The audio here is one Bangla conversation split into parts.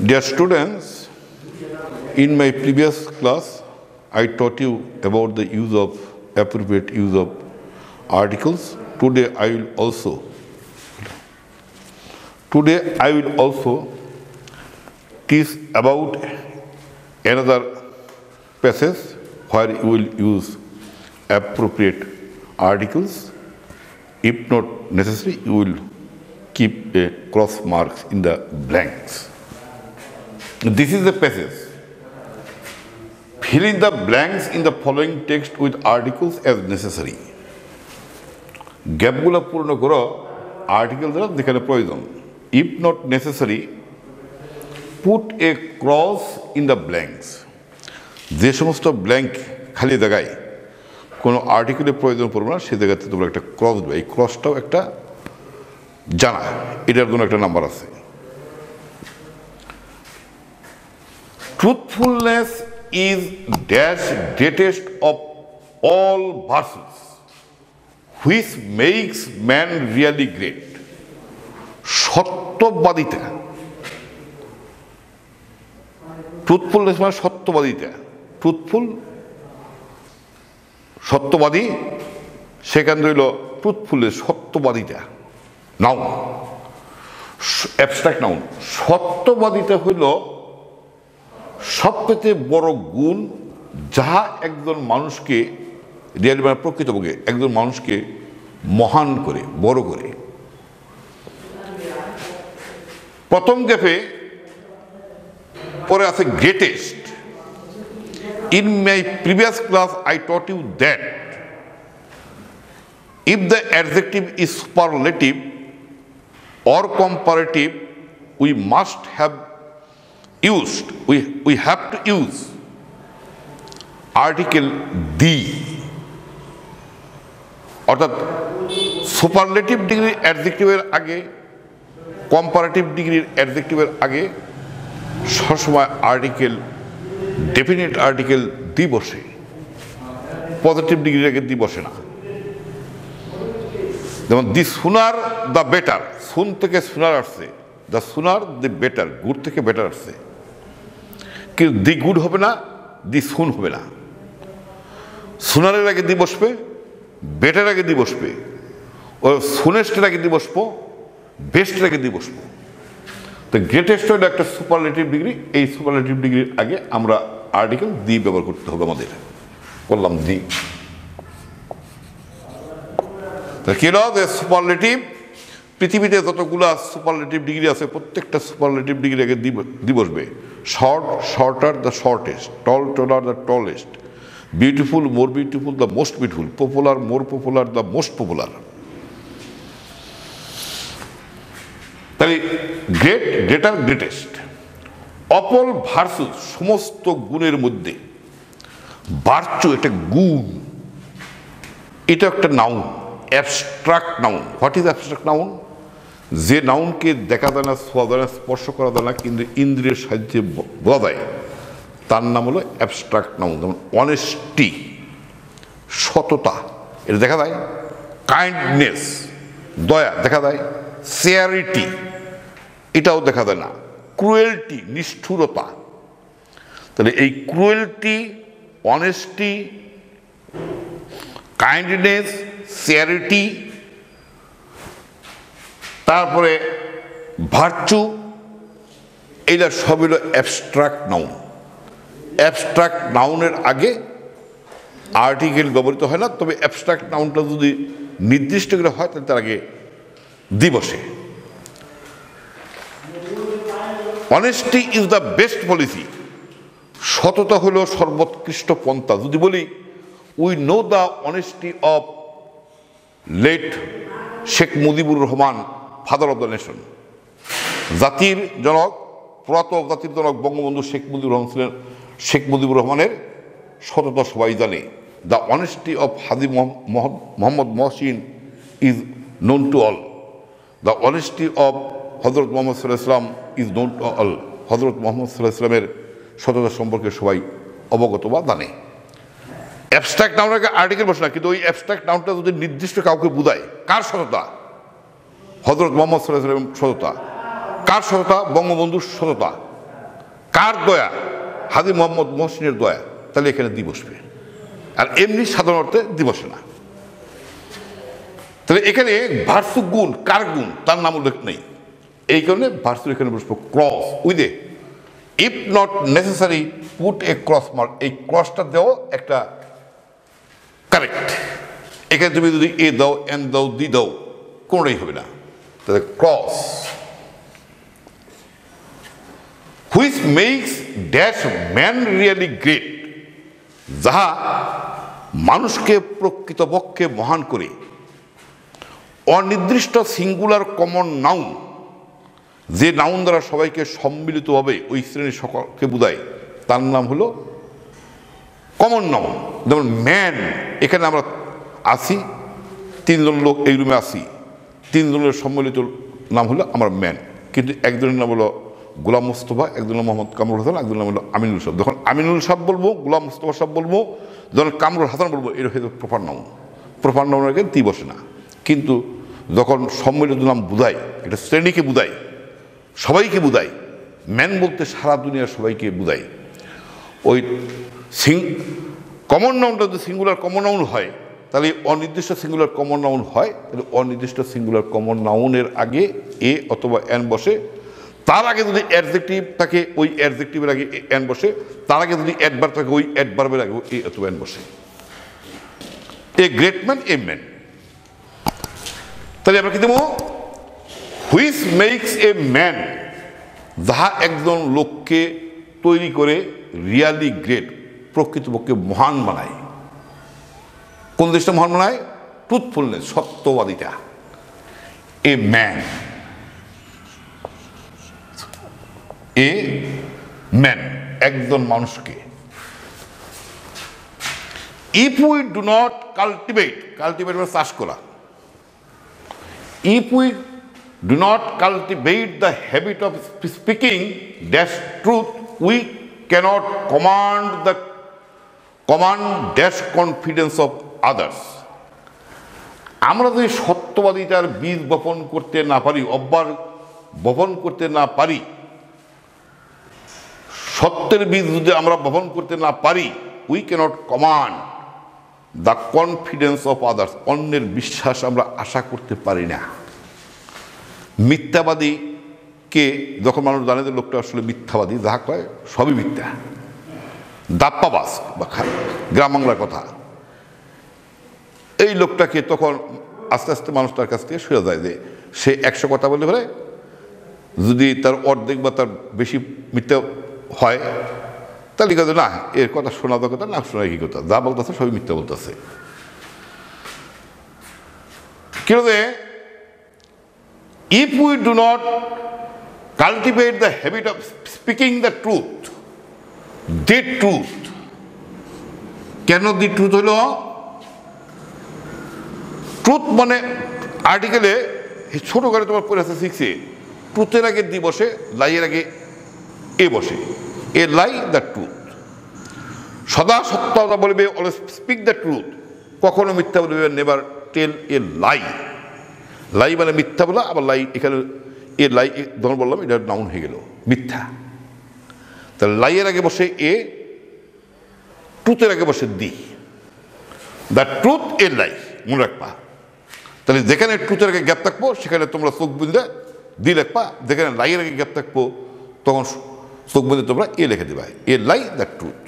Dear students, in my previous class, I taught you about the use of appropriate use of articles. Today I will also teach about another passage where you will use appropriate articles. If not necessary, you will keep a cross marks in the blanks. This is the passage. Fill in the blanks in the following text with articles as necessary. গ্যাপগুলো পূর্ণ করো আর্টিকেল দ্বারা যেখানে প্রয়োজন। If not necessary, put a cross in the blanks. যে সমস্ত ব্ল্যাঙ্ক খালি জায়গায় কোনো আর্টিকেলের প্রয়োজন পড়বে না সেই জায়গাতে তোমরা একটা ক্রস দেবে। এই ক্রসটাও একটা জানা, এটার জন্য একটা নাম্বার আছে। Truthfulness is dash greatest of all virtues, which makes man really great. সত্যবাদিতা, ট্রুথফুলনেস মানে সত্যবাদিতা। ট্রুথফুল সত্যবাদী, সেখান রইল ট্রুথফুলনেস সত্যবাদিতা। Noun, abstract noun. সত্যবাদিতা হইল সবচেয়ে বড় গুণ যাহা একজন মানুষকে রিয়েলি মানে প্রকৃতপক্ষে একজন মানুষকে মহান করে, বড় করে। প্রথম গ্যাপে পরে আছে greatest. In my previous class I taught you that if the adjective is superlative or comparative, we must have used, we have to use article the। অর্থাৎ সুপারলেটিভ ডিগ্রির অ্যাডজেক্টিভের আগে, কম্পারেটিভ ডিগ্রির অ্যাডজেক্টিভের আগে সবসময় আর্টিকেল, ডেফিনিট আর্টিকেল দি বসে, পজিটিভ ডিগ্রির আগে দি বসে না। যেমন দি সুনার দ্য বেটার, সুন থেকে সুনার আসছে, the sooner the better, good থেকে বেটার আসছে। কিন্তু দি গুড হবে না, দি সুন হবে না। সুনারের আগে দি বসবে, বেটার আগে দি বসবে, ও সুনেস্টের আগে দি বসবো, বেস্টের আগে দি বসবো। তো গ্রেটেস্ট হলো একটা সুপারলেটিভ ডিগ্রি, এই সুপারলেটিভ ডিগ্রির আগে আমরা আর্টিকেল দি ব্যবহার করতে হবে আমাদের। বললাম দি। কি হলো যে সুপারলেটিভ, পৃথিবীতে যতগুলো সুপারলেটিভ ডিগ্রি আছে প্রত্যেকটা সুপারলেটিভ ডিগ্রি আগে দি বসবে। Short, shorter, the shortest. Tall, taller, the tallest. Beautiful, more beautiful, the most beautiful. Popular, more popular, the most popular. তাহলে great, greater, greatest. Of all virtues, সমস্ত গুণের মধ্যে। ভার্চু একটা গুণ, এটা একটা noun, abstract noun. What is abstract noun? যে নাউনকে দেখা যায় না, ছোঁয়া যায় না, স্পর্শ করা যায় না, কিন্তু ইন্দ্রিয়ের সাহায্যে বলা যায়, তার নাম হলো অ্যাবস্ট্রাক্ট নাউন। যেমন অনেস্টি, সততা, এটা দেখা যায়। কাইন্ডনেস, দয়া দেখা যায়। সিয়ারিটি, এটাও দেখা যায় না। ক্রুয়েলটি, নিষ্ঠুরতা। তাহলে এই ক্রুয়েলটি, অনেস্টি, কাইন্ডনেস, সিয়ারিটি, তারপরে ভার্চু, এইটা সব হলো অ্যাবস্ট্রাক্ট নাউন। অ্যাবস্ট্রাক্ট নাউনের আগে আর্টিকেল ব্যবহৃত হয় না, তবে অ্যাবস্ট্রাক্ট নাউনটা যদি নির্দিষ্ট করে হয় তাহলে তার আগে দি বসে। Honesty is the best policy. সততা হলো সর্বোৎকৃষ্ট পন্থা। যদি বলি we know the honesty of late Sheikh Mujibur Rahman, father of the nation. জাতির জনক, পুরাতন জাতির জনক বঙ্গবন্ধু শেখ মুজিবুর রহমান ছিলেন, শেখ মুজিবুর রহমানের সততা সবাই জানে। The honesty of Haji Mohammad Mohsin is known to all. The honesty of হজরত মোহাম্মদ সাল্লাল্লাহু আলাইহি ওয়াসাল্লাম ইজ নোন টু অল। হজরত মোহাম্মদ সাল্লাল্লাহু আলাইহি ওয়াসাল্লামের সততা সম্পর্কে সবাই অবগত বা জানে। অ্যাবস্ট্রাক্ট নাউনের আর্টিকেল বসে না, কিন্তু ওই অ্যাবস্ট্রাক্ট নাউনটা যদি নির্দিষ্ট কাউকে বোঝায়, কার সততা? হজরত মোহাম্মদ সাল্লাল্লাহু আলাইহি ওয়াসাল্লামের সততা। কার সততা? বঙ্গবন্ধুর সততা। কার দয়া? হাজী মোহাম্মদ মহসিনের দয়া, তাহলে এখানে দি বসবে। আর এমনি সাধারণ অর্থে দি বসে না। তাহলে এখানে ভার্সু গুণ, কার গুণ তার নাম উল্লেখ নেই, এই কারণে ভার্সুর এখানে বসবো cross with a, if not necessary put a cross mark. এই ক্রসটা দেওয়া একটা কারেক্ট। এখানে তুমি যদি এ দাও, এন দাও, দি দাও, কোনোটাই হবে না। তাহলে cross which makes dash man really great, যাহা মানুষকে প্রকৃতপক্ষে মহান করে। অনির্দিষ্ট সিঙ্গুলার কমন নাউন, যে নাউন দ্বারা সবাইকে সম্মিলিতভাবে ওই শ্রেণীর সকলকে বোঝায়, তার নাম হলো কমন নাউন। যেমন ম্যান, এখানে আমরা আসি, তিনজন লোক এই রুমে আসি, তিনজনের সম্মিলিত নাম হলো আমার ম্যান। কিন্তু একজনের নাম হলো গোলাম মোস্তফা, একজনের মোহাম্মদ কামরুল হাসান, একজনের নাম হলো আমিনুল সাহেব। যখন আমিনুল সাহেব বলবো, গোলাম মোস্তফা সাহেব বলবো, যখন কামরুল হাসান বলবো, এর হয়তো প্রপার নাউন। প্রপার নাউনের আগে তি বসে না। কিন্তু যখন সম্মিলিত নাম বুঝায়, এটা শ্রেণীকে বুঝায়, সবাইকে বুঝায়। ম্যান বলতে সারা দুনিয়ার সবাইকে বুঝায়। ওই কমন নাউনটা যদি সিঙ্গুলার কমন নাউন হয়, তাহলে অনির্দিষ্ট সিঙ্গুলার কমন নাউন হয়, তাহলে অনির্দিষ্ট সিঙ্গুলার কমন নাউনের আগে এ অথবা এন বসে। তার আগে যদি অ্যাডজেক্টিভ থাকে, ওই অ্যাডজেক্টিভের আগে এন বসে। তার আগে যদি অ্যাডভার্ব থাকে, ওই অ্যাডভার্বের আগে এ অথবা এন বসে। A great man, a man. তাহলে আমরা কি দেবো? হুইচ মেক্স এ ম্যান, যাহা একজন লোককে তৈরি করে রিয়ালি গ্রেট, প্রকৃতপক্ষে মহান বানায়। কোন দেশটা মহান বানায়? ট্রুথফুলনেস, সত্যবাদিতা। এ ম্যান, এ ম্যান, একজন মানুষকে। If we do not cultivate, cultivate মানে চাষ করা। If we do not cultivate the habit of speaking dash truth, we cannot command dash confidence of others. আমরা যদি সত্যবাদিতার বীজ বপন করতে না পারি, অভ্যাস বপন করতে না পারি, সত্যের বীজ যদি আমরা বপন করতে না পারি, we cannot command the confidence of others, অন্যের বিশ্বাস আমরা আশা করতে পারি না। মিথ্যাবাদীকে যখন মানুষ জানে যে লোকটা আসলে মিথ্যাবাদী, যাহা কয় সবই মিথ্যা, দাপ্পাবাজ বা গ্রাম বাংলার কথা, এই লোকটাকে তখন আস্তে আস্তে মানুষ তার কাছ থেকে সরে যায় যে সে 100 কথা বলতে পারে, যদি তার অর্ধেক বা তার বেশি মিথ্যা হয়, তাহলে কাজে না, এর কথা শোনা কথা না শোনা কি কথা, যা বলতেছে সবই মিথ্যা বলতেছে। কেন? If we do not cultivate the habit of speaking the truth, the truth, কেন দি ট্রুথ হলো? ট্রুথ মানে আর্টিকেলে ছোট করে তোমার পড়ে আছে শিখছে, ট্রুথের আগে দি বসে, লাইয়ের আগে এ বসে। এ লাই দ্য ট্রুথ, সদা সত্যতা বলবে, অলওয়েজ স্পিক দ্য ট্রুথ, কখনো মিথ্যা বলবে, নেভার টেল এ লাই। লাই মানে মিথ্যা বলা, আবার লাই এখানে এ লাই ধরুন বললাম, এটা নাউন হয়ে গেল মিথ্যা। তাহলে লাইয়ের আগে বসে এ, ট্রুথের আগে বসে দি। দ্য ট্রুথ এ লাই, মনে রাখবা। তাহলে যেখানে ট্রুথের আগে গ্যাপ থাকবো, সেখানে তোমরা চোখ বুঝলে দি লিখবা, যেখানে লাইয়ের আগে গ্যাপ থাকবো তখন চোখ বুঝে তোমরা এ লিখে দেবা। এ লাই দ্য ট্রুথ,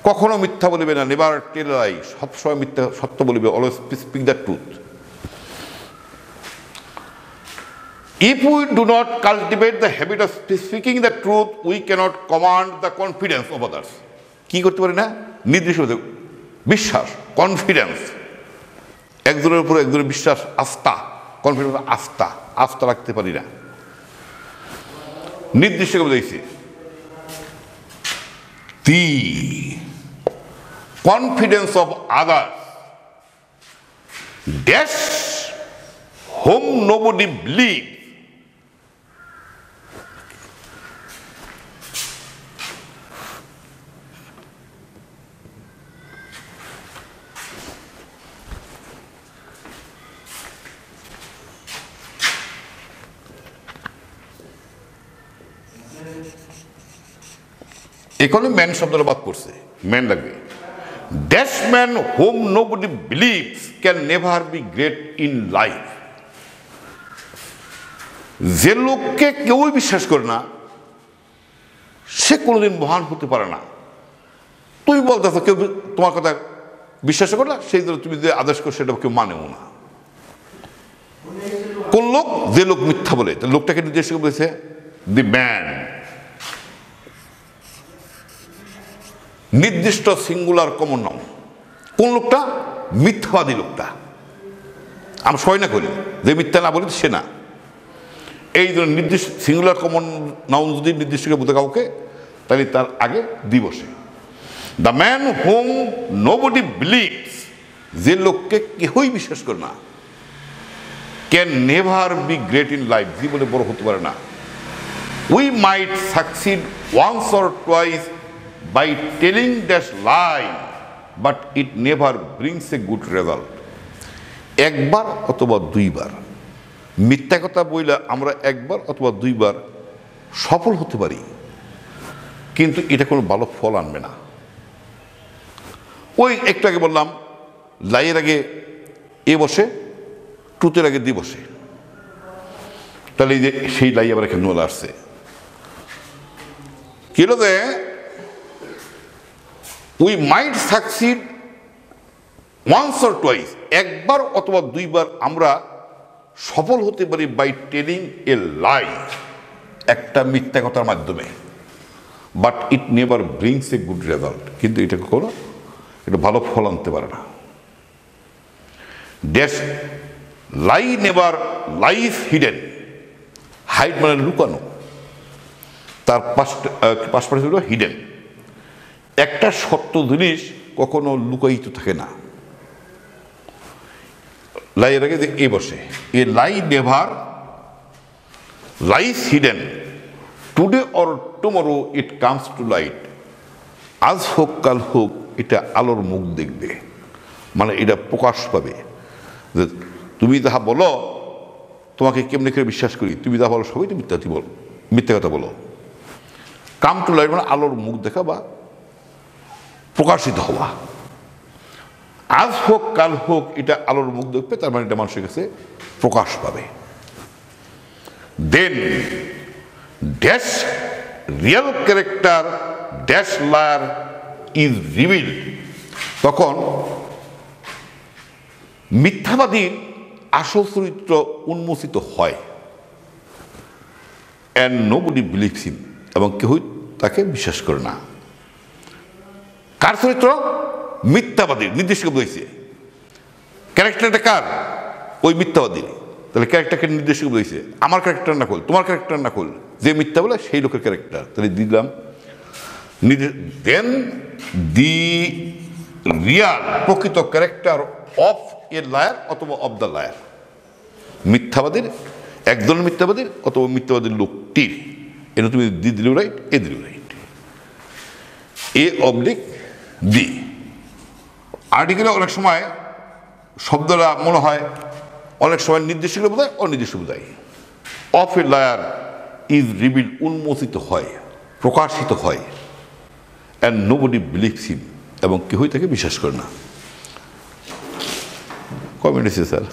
কখনো মিথ্যা বলবে না, নেভার টেল লাই, সবসময় মিথ্যা সত্য বলবে, always speak the truth. If we do not cultivate the habit of speaking the truth, we cannot command the confidence of others. কি করতে পারি না? নির্দিষ্ট বিশ্বাস, কনফিডেন্স, একজনের উপর একজনের বিশ্বাস, আস্থা, কনফিডেন্স, আস্থা, আস্থা রাখতে পারি না। নির্দিষ্ট করে দেখছি, the confidence of others dash whom nobody believes, এখানে ম্যান শব্দটা বাদ করছে, ম্যান লাগবে। Dash man whom nobody believes can never be great in life. যে লোককে কেউই বিশ্বাস করে না সে কোনোদিন মহান হতে পারে না। তুমি বলতেছো কেউ তোমার কথা বিশ্বাস করে না, সেই জন্য তুমি যে আদেশ করো সেটা কেউ মানেও না। কোন লোক? যে লোক মিথ্যা বলে। লোকটাকে নির্দেশ করে বলেছে দি ম্যান, নির্দিষ্ট সিঙ্গুলার কমন নাউন। কোন লোকটা? মিথ্যাবাদী লোকটা। আমরা সবাই না করি, যে মিথ্যা না বলি সে না। এই জন্য নির্দিষ্ট সিঙ্গুলার কমন নাউন যদি নির্দিষ্ট করে বোঝে কাউকে, তাহলে তার আগে দিবসে the man whom nobody believes, যে লোককে কেউই বিশ্বাস করে না, can never be great in life, জীবনে বড় হতে পারে না। We might succeed once or twice by telling that lie, but it never brings a good result. একবার অথবা দুইবার মিথ্যা কথা বইলে আমরা একবার অথবা দুইবার সফল হতে পারি, কিন্তু এটা কোনো ভালো ফল আনবে না। ওই একটু আগে বললাম লাইয়ের আগে এ বসে, টুতের আগে দি বসে, তাহলে এই যে সেই লাই আবার এখানে নোলা আসছে। কি হলো যে we might succeed once or twice, একবার অথবা দুইবার আমরা সফল হতে পারি বাই টেলিং এ লাই, একটা মিথ্যা কথার মাধ্যমে, but it never brings a good result, কিন্তু এটা কোনো এটা ভালো ফল আনতে পারে না। Dash lie never life hidden, hide মানে লুকানো, তার পাশাপাশি হলো হিডেন। একটা সত্য জিনিস কখনো লুকায়িত থাকে না। লাইয়ের আগে যে এ বসে, a lie never lies hidden, today or tomorrow it comes to light, আজ হোক কাল হোক এটা আলোর মুখ দেখবে, মানে এটা প্রকাশ পাবে। যে তুমি যাহা বলো, তোমাকে কেমনি করে বিশ্বাস করি, তুমি যা বলো সবই তো মিথ্যা কথা বলো। কাম টু লাইট মানে আলোর মুখ দেখা বা প্রকাশিত হওয়া। আজ হোক কাল হোক এটা আলোর মুখ দেখবে, তার মানে এটা মানুষের কাছে প্রকাশ পাবে। Then dash real character dash liar is revealed, তখন মিথ্যাবাদীর আসল চরিত্র উন্মোচিত হয়। অ্যান্ড নোবডি বিলিভস হিম, এবং কেউই তাকে বিশ্বাস করে না। কার চরিত্র? মিথ্যাবাদীর। নির্দিষ্ট বলেছে ক্যারেক্টারটা কার? ওই মিথ্যাবাদীর। তাহলে ক্যারেক্টারকে নির্দিষ্ট বলেছে আমার ক্যারেক্টার না খোল, তোমার ক্যারেক্টার না খোল, যে মিথ্যা বলে সেই লোকের ক্যারেক্টার। তাহলে দিলাম দেন দি রিয়াল, প্রকৃত ক্যারেক্টার অফ এ লায়ার অথবা অফ দ্য লায়ার, মিথ্যাবাদীর, একজন মিথ্যাবাদীর অথবা মিথ্যাবাদীর লোকটির। এনে তুমি দি দিলেও রাইট, এ দিলেও রাইট। এ অবলিক দি। আর্টিকেলে অনেক সময় শব্দটা মনে হয় অনেক সময় নির্দিষ্ট বোঝায়, অনির্দিষ্ট বোঝায়। Of a liar is reveal, উন্মোচিত হয়, প্রকাশিত হয়। অ্যান্ড নোবডি বিলিভস হিম, এবং কেউই তাকে বিশ্বাস করে না। কমেন্ট এসেছে স্যার।